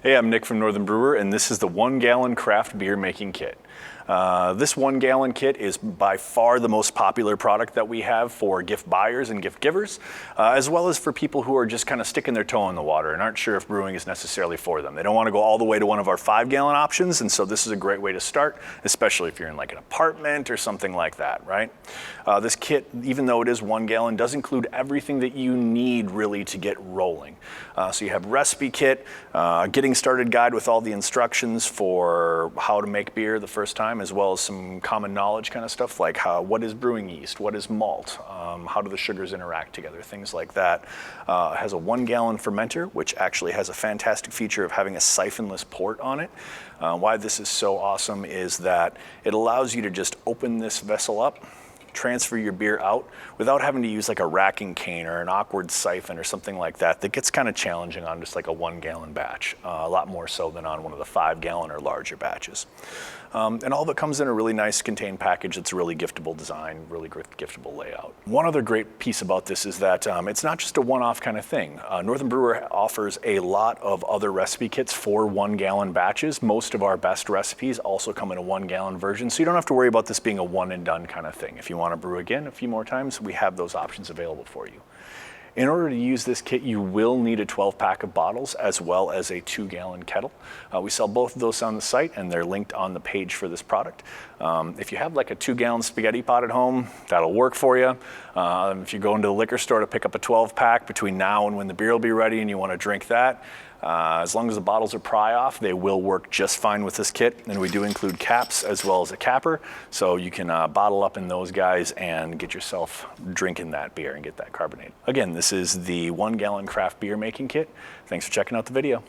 Hey, I'm Nick from Northern Brewer, and this is the 1 gallon craft beer making kit. This 1 gallon kit is by far the most popular product that we have for gift buyers and gift givers, as well as for people who are just kind of sticking their toe in the water and aren't sure if brewing is necessarily for them. They don't want to go all the way to one of our 5 gallon options, and so this is a great way to start, especially if you're in like an apartment or something like that, right? This kit, even though it is 1 gallon, does include everything that you need really to get rolling. So you have recipe kit, getting started guide with all the instructions for how to make beer the first time, as well as some common knowledge kind of stuff like what is brewing yeast, what is malt, how do the sugars interact together, things like that. It has a 1 gallon fermenter, which actually has a fantastic feature of having a siphonless port on it. Why this is so awesome is that it allows you to just open this vessel up, transfer your beer out without having to use like a racking cane or an awkward siphon or something like that. That gets kind of challenging on just like a 1 gallon batch, a lot more so than on one of the 5 gallon or larger batches. And all of it comes in a really nice contained package that's really giftable design, really giftable layout. One other great piece about this is that it's not just a one-off kind of thing. Northern Brewer offers a lot of other recipe kits for 1 gallon batches. Most of our best recipes also come in a 1 gallon version, so you don't have to worry about this being a one and done kind of thing. If you want to brew again a few more times, we have those options available for you. In order to use this kit, you will need a 12 pack of bottles as well as a 2 gallon kettle. We sell both of those on the site, and they're linked on the page for this product. If you have like a 2 gallon spaghetti pot at home, that'll work for you. If you go into the liquor store to pick up a 12 pack between now and when the beer will be ready and you want to drink that, as long as the bottles are pry off, they will work just fine with this kit. And we do include caps as well as a capper, so you can bottle up in those guys and get yourself drinking that beer and get that carbonated. Again, this is the 1 gallon craft beer making kit. Thanks for checking out the video.